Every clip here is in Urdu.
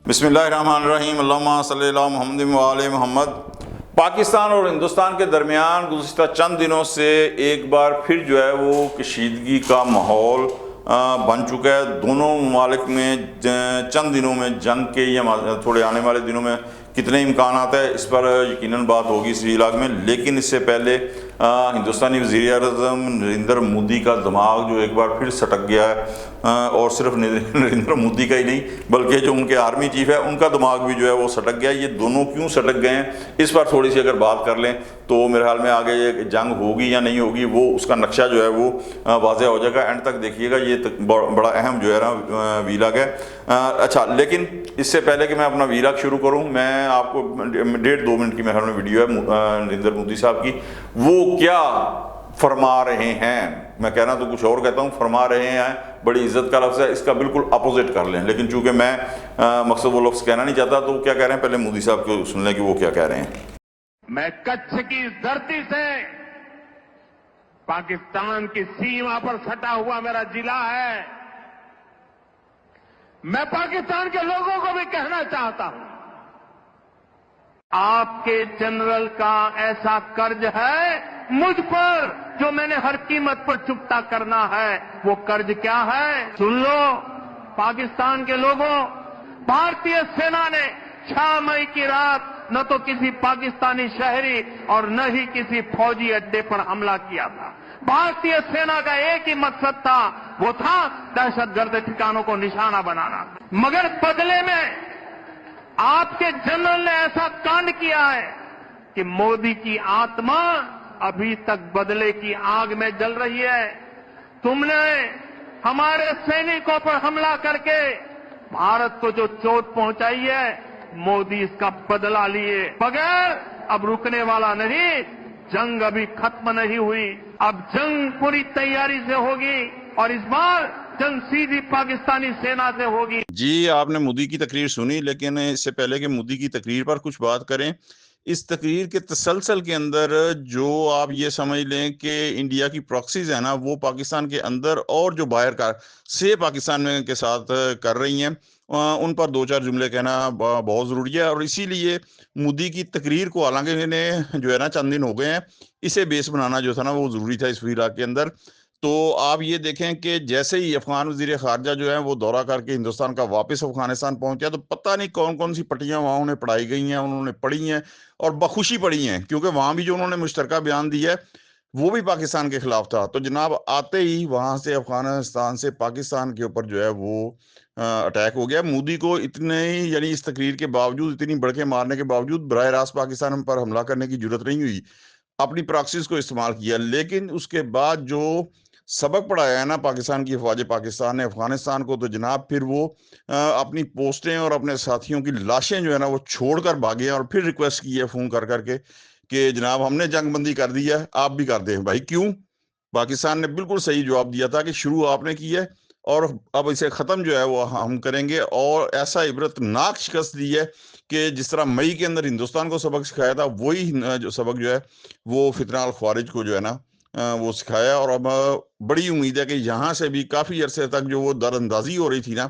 بسم اللہ الرحمن الرحیم، اللہم صلی اللہ محمد و آل محمد۔ پاکستان اور ہندوستان کے درمیان گزشتہ چند دنوں سے ایک بار پھر جو ہے وہ کشیدگی کا ماحول بن چکا ہے۔ دونوں ممالک میں چند دنوں میں جنگ کے یا تھوڑے آنے والے دنوں میں کتنے امکانات ہیں، اس پر یقیناً بات ہوگی اس ویلاگ میں۔ لیکن اس سے پہلے ہندوستانی وزیر اعظم نریندر مودی کا دماغ جو ایک بار پھر سٹک گیا ہے، اور صرف نریندر مودی کا ہی نہیں بلکہ جو ان کے آرمی چیف ہے ان کا دماغ بھی جو ہے وہ سٹک گیا ہے۔ یہ دونوں کیوں سٹک گئے ہیں اس پر تھوڑی سی اگر بات کر لیں تو میرے خیال میں آگے یہ جنگ ہوگی یا نہیں ہوگی وہ اس کا نقشہ جو ہے وہ واضح ہو جائے گا۔ اینڈ تک دیکھیے گا، یہ بڑا اہم جو ہے نا ویلاگ ہے۔ اچھا، لیکن اس سے پہلے کہ میں اپنا ویلاگ شروع کروں، میں آپ کو 1.5-2 منٹ کی میرے ویڈیو ہے نریندر مودی صاحب کی، وہ کیا فرما رہے ہیں۔ میں کہنا تو کچھ اور کہتا ہوں، فرما رہے ہیں بڑی عزت کا لفظ ہے، اس کا بالکل اپوزٹ کر لیں، لیکن چونکہ میں مقصد وہ لفظ کہنا نہیں چاہتا تو کیا کہہ رہے ہیں، پہلے مودی صاحب کو سن لیں کہ وہ کیا کہہ رہے ہیں۔ میں کچھ کی دھرتی سے، پاکستان کی سیما پر سٹا ہوا میرا ضلع ہے، میں پاکستان کے لوگوں کو بھی کہنا چاہتا ہوں، آپ کے جنرل کا ایسا قرض ہے مجھ پر جو میں نے ہر قیمت پر چکتا کرنا ہے۔ وہ قرض کیا ہے؟ سن لو پاکستان کے لوگوں، بھارتی سینا نے 6 مئی کی رات نہ تو کسی پاکستانی شہری اور نہ ہی کسی فوجی اڈے پر حملہ کیا تھا۔ بھارتی سینا کا ایک ہی مقصد تھا، وہ تھا دہشت گرد ٹھکانوں کو نشانہ بنانا، مگر بدلے میں آپ کے جنرل نے ایسا کانڈ کیا ہے کہ مودی کی آتما ابھی تک بدلے کی آگ میں جل رہی ہے۔ تم نے ہمارے سینکوں پر حملہ کر کے بھارت کو جو چوٹ پہنچائی ہے، مودی اس کا بدلہ لیے بغیر اب رکنے والا نہیں۔ جنگ ابھی ختم نہیں ہوئی، اب جنگ پوری تیاری سے ہوگی اور اس بار جنگ سیدھی پاکستانی سینا سے ہوگی۔ جی، آپ نے مودی کی تقریر سنی، لیکن اس سے پہلے کہ مودی کی تقریر پر کچھ بات کریں، اس تقریر کے تسلسل کے اندر جو آپ یہ سمجھ لیں کہ انڈیا کی پراکسیز ہیں نا، وہ پاکستان کے اندر اور جو باہر کا سے پاکستان میں کے ساتھ کر رہی ہیں، ان پر 2-4 جملے کہنا بہت ضروری ہے۔ اور اسی لیے مودی کی تقریر کو، حالانکہ انہیں جو ہے نا چند دن ہو گئے ہیں، اسے بیس بنانا جو تھا نا وہ ضروری تھا اس ویلاگ کے اندر۔ تو آپ یہ دیکھیں کہ جیسے ہی افغان وزیر خارجہ جو ہیں وہ دورہ کر کے ہندوستان کا واپس افغانستان پہنچا تو پتہ نہیں کون کون سی پٹیاں وہاں انہیں پڑھائی گئی ہیں، انہوں نے پڑھی ہیں اور بخوشی پڑھی ہیں، کیونکہ وہاں بھی جو انہوں نے مشترکہ بیان دیا ہے وہ بھی پاکستان کے خلاف تھا۔ تو جناب آتے ہی وہاں سے افغانستان سے پاکستان کے اوپر جو ہے وہ اٹیک ہو گیا۔ مودی کو اتنے ہی، یعنی اس تقریر کے باوجود، اتنی بڑکیں مارنے کے باوجود براہ راست پاکستان پر حملہ کرنے کی جرت نہیں ہوئی، اپنی پراکسیز کو استعمال کیا۔ لیکن اس کے بعد جو سبق پڑھایا ہے نا پاکستان کی افواج پاکستان نے افغانستان کو، تو جناب پھر وہ اپنی پوسٹیں اور اپنے ساتھیوں کی لاشیں جو ہے نا وہ چھوڑ کر بھاگے اور پھر ریکویسٹ کی ہے فون کر کر کے کہ جناب ہم نے جنگ بندی کر دی ہے، آپ بھی کر دیں۔ بھائی کیوں؟ پاکستان نے بالکل صحیح جواب دیا تھا کہ شروع آپ نے کی ہے اور اب اسے ختم جو ہے وہ ہم کریں گے، اور ایسا عبرت ناک شکست دی ہے کہ جس طرح مئی کے اندر ہندوستان کو سبق سکھایا تھا، وہی جو سبق جو ہے وہ فتنہ الخوارج کو جو ہے نا وہ سکھایا۔ اور اب بڑی امید ہے کہ یہاں سے بھی کافی عرصے تک جو وہ در اندازی ہو رہی تھی نا،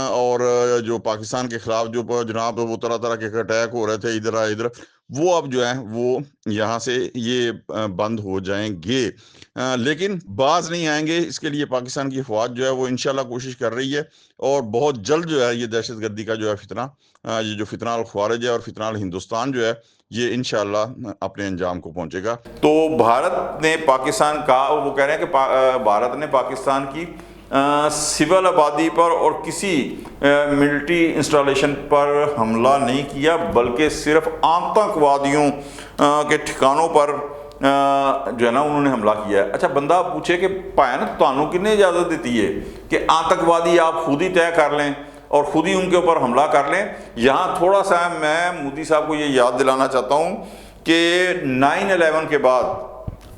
اور جو پاکستان کے خلاف جو جناب وہ طرح طرح کے اٹیک ہو رہے تھے ادھر ادھر، وہ اب جو ہے وہ یہاں سے یہ بند ہو جائیں گے، لیکن باز نہیں آئیں گے۔ اس کے لیے پاکستان کی افواج جو ہے وہ انشاءاللہ کوشش کر رہی ہے، اور بہت جلد جو ہے یہ دہشت گردی کا جو ہے فتنہ، یہ جو فتنہ الخوارج ہے اور فتنہ الہندوستان جو ہے یہ انشاءاللہ اپنے انجام کو پہنچے گا۔ تو بھارت نے پاکستان کا، وہ کہہ رہے ہیں کہ بھارت نے پاکستان کی سول آبادی پر اور کسی ملٹری انسٹالیشن پر حملہ نہیں کیا، بلکہ صرف آتنکوادیوں کے ٹھکانوں پر جو ہے نا انہوں نے حملہ کیا ہے۔ اچھا، بندہ پوچھے کہ پائن تانوں کنے اجازت دیتی ہے کہ آتنکوادی آپ خود ہی طے کر لیں اور خود ہی ان کے اوپر حملہ کر لیں؟ یہاں تھوڑا سا میں مودی صاحب کو یہ یاد دلانا چاہتا ہوں کہ 9/11 کے بعد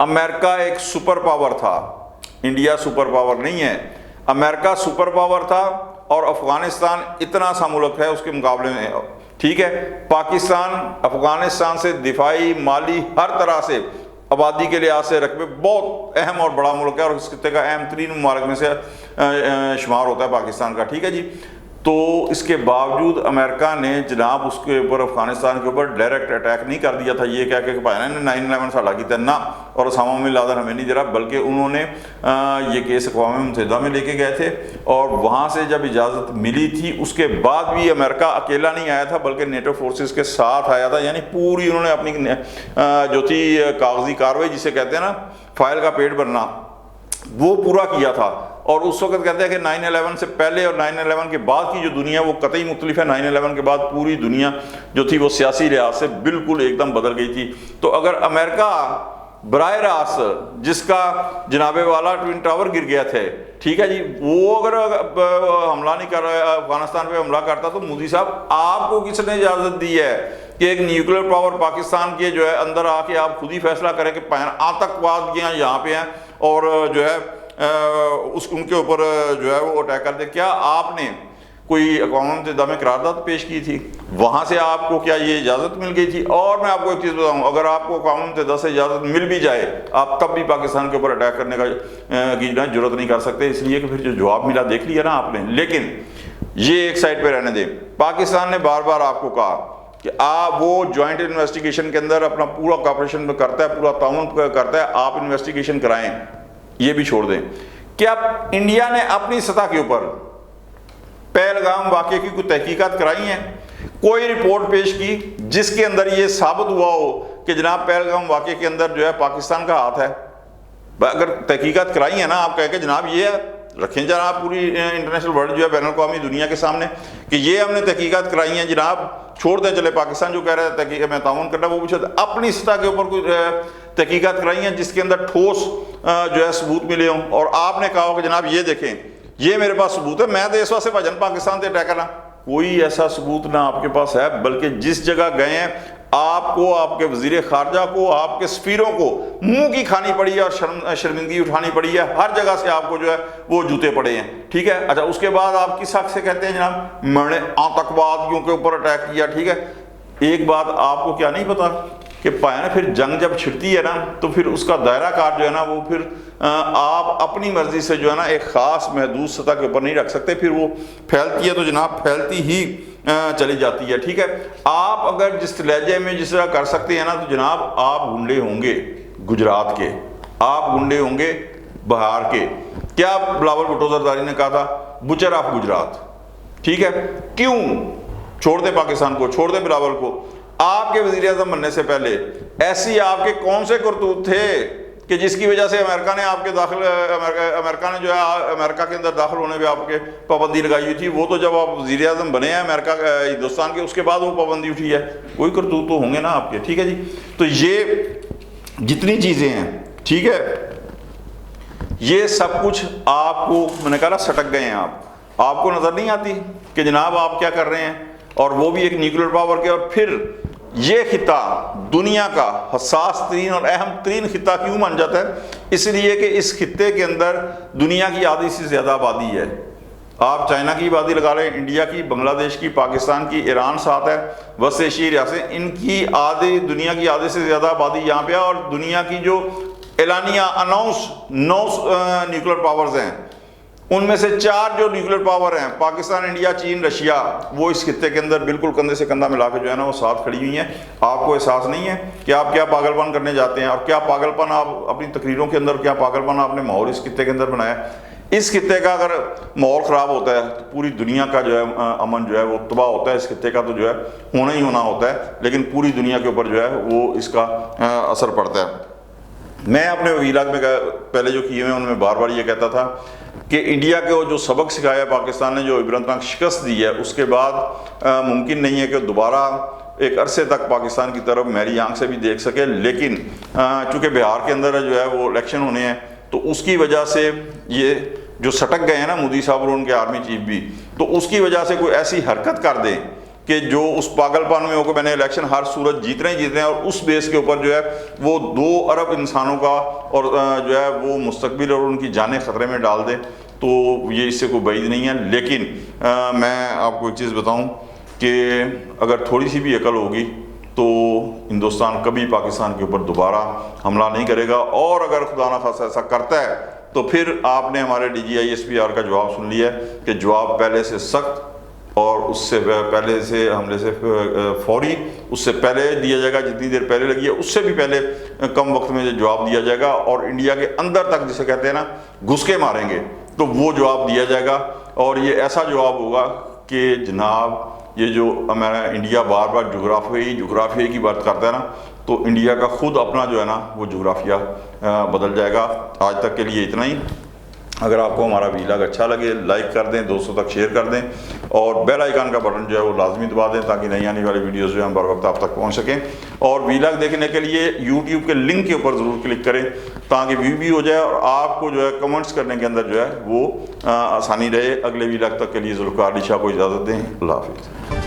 امریکہ ایک سپر پاور تھا، انڈیا سپر پاور نہیں ہے، امریکہ سپر پاور تھا، اور افغانستان اتنا سا ملک ہے اس کے مقابلے میں، ٹھیک ہے؟ پاکستان افغانستان سے دفاعی، مالی، ہر طرح سے، آبادی کے لحاظ سے، رقبے، بہت اہم اور بڑا ملک ہے، اور اس خطے کا اہم ترین ممالک میں سے شمار ہوتا ہے پاکستان کا، ٹھیک ہے جی؟ تو اس کے باوجود امریکہ نے جناب اس کے اوپر افغانستان کے اوپر ڈائریکٹ اٹیک نہیں کر دیا تھا یہ کہہ کے کہ بھائی نے 9/11 ساڑھا کی نہ اور اسامہ بن لادن ہمیں نہیں دے رہا، بلکہ انہوں نے یہ کیس اقوام متحدہ میں لے کے گئے تھے اور وہاں سے جب اجازت ملی تھی اس کے بعد بھی امریکہ اکیلا نہیں آیا تھا بلکہ نیٹو فورسز کے ساتھ آیا تھا، یعنی پوری انہوں نے اپنی جو تھی کاغذی کارروائی جسے کہتے ہیں نا فائل کا پیٹ بھرنا وہ پورا کیا تھا۔ اور اس وقت کہتے ہیں کہ 9/11 سے پہلے اور 9/11 کے بعد کی جو دنیا وہ قطعی مختلف ہے۔ 9/11 کے بعد پوری دنیا جو تھی وہ سیاسی لحاظ سے بالکل ایک دم بدل گئی تھی۔ تو اگر امریکہ براہ راست جس کا جناب والا ٹوین ٹاور گر گیا تھے، ٹھیک ہے جی، وہ اگر حملہ نہیں کر رہا افغانستان پہ حملہ کرتا تو مودی صاحب آپ کو کس نے اجازت دی ہے کہ ایک نیوکلیر پاور پاکستان کے جو ہے اندر آ کے آپ خود ہی فیصلہ کریں کہ آتنکواد یہاں پہ ہیں اور جو ہے ان کے اوپر جو ہے وہ اٹیک کر دے؟ کیا آپ نے کوئی اقوام متحدہ میں قرارداد پیش کی تھی؟ وہاں سے آپ کو کیا یہ اجازت مل گئی تھی؟ اور میں آپ کو ایک چیز بتاؤں، اگر آپ کو اقوام متحدہ سے اجازت مل بھی جائے آپ تب بھی پاکستان کے اوپر اٹیک کرنے کی ضرورت نہیں کر سکتے، اس لیے کہ پھر جو جواب ملا دیکھ لیا نا آپ نے۔ لیکن یہ ایک سائڈ پہ رہنے دیں، پاکستان نے بار بار آپ کو کہا کہ آپ وہ جوائنٹ انویسٹیگیشن کے اندر اپنا پورا کوآپریشن کرتا ہے، پورا تعاون کرتا ہے، آپ انویسٹیگیشن کرائیں، یہ بھی چھوڑ دیں۔ کیا انڈیا نے اپنی سطح کے اوپر پہلگام واقعے کی کوئی تحقیقات کرائی ہیں؟ کوئی رپورٹ پیش کی جس کے اندر یہ ثابت ہوا ہو کہ جناب پہلگام واقعے کے اندر جو ہے پاکستان کا ہاتھ ہے؟ اگر تحقیقات کرائی ہیں نا آپ کہہ کے جناب یہ رکھیں جناب پوری انٹرنیشنل ورلڈ جو ہے بین الاقوامی دنیا کے سامنے کہ یہ ہم نے تحقیقات کرائی ہیں جناب، چھوڑ دیں چلے پاکستان جو کہہ رہا ہے تحقیق میں تعاون کرنا وہ بھی چھوڑ دیں، اپنی سطح کے اوپر کوئی تحقیقات کرائی ہیں جس کے اندر ٹھوس جو ہے ثبوت ملے ہوں اور آپ نے کہا ہو کہ جناب یہ دیکھیں یہ میرے پاس ثبوت ہے، میں تو اس واسطے بھجن پاکستان سے اٹیک کرنا؟ کوئی ایسا ثبوت نہ آپ کے پاس ہے، بلکہ جس جگہ گئے ہیں آپ کو، آپ کے وزیر خارجہ کو، آپ کے سفیروں کو منہ کی کھانی پڑی ہے اور شرمندگی اٹھانی پڑی ہے، ہر جگہ سے آپ کو جو ہے وہ جوتے پڑے ہیں، ٹھیک ہے۔ اچھا اس کے بعد آپ کس حق سے کہتے ہیں جناب میں نے آتنکوادیوں کے اوپر اٹیک کیا، ٹھیک ہے۔ ایک بات آپ کو کیا نہیں پتا کہ پایا نا پھر جنگ جب چھڑتی ہے نا تو پھر اس کا دائرہ کار جو ہے نا وہ پھر آپ اپنی مرضی سے جو ہے نا ایک خاص محدود سطح کے اوپر نہیں رکھ سکتے، پھر وہ پھیلتی ہے تو جناب پھیلتی ہی چلی جاتی ہے، ٹھیک ہے۔ آپ اگر جس لہجے میں جس طرح کر سکتے ہیں نا تو جناب آپ گنڈے ہوں گے گجرات کے، آپ گنڈے ہوں گے بہار کے۔ کیا بلاول بھٹو زرداری نے کہا تھا بچر آف گجرات، ٹھیک ہے۔ کیوں چھوڑ دیں پاکستان کو، چھوڑ دیں بلاول کو؟ آپ کے وزیر اعظم بننے سے پہلے ایسی آپ کے کون سے کرتوت تھے کہ جس کی وجہ سے امریکہ نے آپ کے امریکہ نے جو ہے امریکہ کے اندر داخل ہونے پہ آپ کے پابندی لگائی ہوئی تھی؟ وہ تو جب آپ وزیر اعظم بنے ہیں امریکہ ہندوستان کے اس کے بعد وہ پابندی اٹھی ہے، کوئی کرتوت تو ہوں گے نا آپ کے، ٹھیک ہے جی۔ تو یہ جتنی چیزیں ہیں، ٹھیک ہے، یہ سب کچھ آپ کو میں نے کہا نا سٹک گئے ہیں، آپ کو نظر نہیں آتی کہ جناب آپ کیا کر رہے ہیں، اور وہ بھی ایک نیوکلیر پاور کے۔ اور پھر یہ خطہ دنیا کا حساس ترین اور اہم ترین خطہ کیوں بن جاتا ہے؟ اس لیے کہ اس خطے کے اندر دنیا کی آدھی سے زیادہ آبادی ہے۔ آپ چائنا کی آبادی لگا رہے ہیں، انڈیا کی، بنگلہ دیش کی، پاکستان کی، ایران ساتھ ہے، وسط ایشیائی ریاستیں، ان کی آدھی دنیا کی آدھے سے زیادہ آبادی یہاں پہ ہے۔ اور دنیا کی جو اعلانیہ اناؤنس 9 نیوکلیر پاورز ہیں ان میں سے 4 جو نیوکلیر پاور ہیں پاکستان، انڈیا، چین، رشیا، وہ اس خطے کے اندر بالکل کندھے سے کندھا ملا کے جو ہے نا وہ ساتھ کھڑی ہوئی ہیں۔ آپ کو احساس نہیں ہے کہ آپ کیا پاگل پن کرنے جاتے ہیں اور کیا پاگل پن آپ اپنی تقریروں کے اندر، کیا پاگل پن آپ نے ماحول اس خطے کے اندر بنایا۔ اس خطے کا اگر ماحول خراب ہوتا ہے تو پوری دنیا کا جو ہے امن جو ہے وہ تباہ ہوتا ہے۔ اس خطے کا تو جو ہے ہونا ہی ہونا ہوتا ہے، لیکن پوری دنیا کے اوپر جو ہے وہ اس کا اثر پڑتا ہے۔ میں اپنے ویلاگ میں پہلے جو کیے ہیں ان میں بار بار یہ کہتا تھا کہ انڈیا کو جو سبق سکھایا پاکستان نے، جو عبرتناک شکست دی ہے، اس کے بعد ممکن نہیں ہے کہ دوبارہ ایک عرصے تک پاکستان کی طرف میری آنکھ سے بھی دیکھ سکے۔ لیکن چونکہ بہار کے اندر جو ہے وہ الیکشن ہونے ہیں تو اس کی وجہ سے یہ جو سٹک گئے ہیں نا مودی صاحب اور ان کے آرمی چیف بھی، تو اس کی وجہ سے کوئی ایسی حرکت کر دیں کہ جو اس پاگل پن میں ہو کہ میں نے الیکشن ہر صورت جیتنے ہی جیتنے ہیں، اور اس بیس کے اوپر جو ہے وہ 2 ارب انسانوں کا اور جو ہے وہ مستقبل اور ان کی جانیں خطرے میں ڈال دے، تو یہ اس سے کوئی بعید نہیں ہے۔ لیکن میں آپ کو ایک چیز بتاؤں کہ اگر تھوڑی سی بھی عقل ہوگی تو ہندوستان کبھی پاکستان کے اوپر دوبارہ حملہ نہیں کرے گا، اور اگر خدا نہ خواستہ ایسا کرتا ہے تو پھر آپ نے ہمارے DGI SPR کا جواب سن لیا ہے کہ جواب پہلے سے سخت اور اس سے پہلے سے حملے سے فوری اس سے پہلے دیا جائے گا، جتنی دیر پہلے لگی ہے اس سے بھی پہلے کم وقت میں جواب دیا جائے گا، اور انڈیا کے اندر تک جسے کہتے ہیں نا گھس کے ماریں گے، تو وہ جواب دیا جائے گا، اور یہ ایسا جواب ہوگا کہ جناب یہ جو ہمارا انڈیا بار بار جغرافیے کی بات کرتا ہے نا، تو انڈیا کا خود اپنا جو ہے نا وہ جغرافیہ بدل جائے گا۔ آج تک کے لیے اتنا ہی۔ اگر آپ کو ہمارا ویلاگ اچھا لگے لائک کر دیں، دوستوں تک شیئر کر دیں، اور بیل آئیکن کا بٹن جو ہے وہ لازمی دبا دیں تاکہ نئی آنے والی ویڈیوز جو ہیں بر وقت آپ تک پہنچ سکیں۔ اور ویلاگ دیکھنے کے لیے یوٹیوب کے لنک کے اوپر ضرور کلک کریں تاکہ ویو بھی ہو جائے، اور آپ کو جو ہے کمنٹس کرنے کے اندر جو ہے وہ آسانی رہے۔ اگلے ویلاگ تک کے لیے ذوالفقار علی شاہ کو اجازت دیں۔ اللہ حافظ۔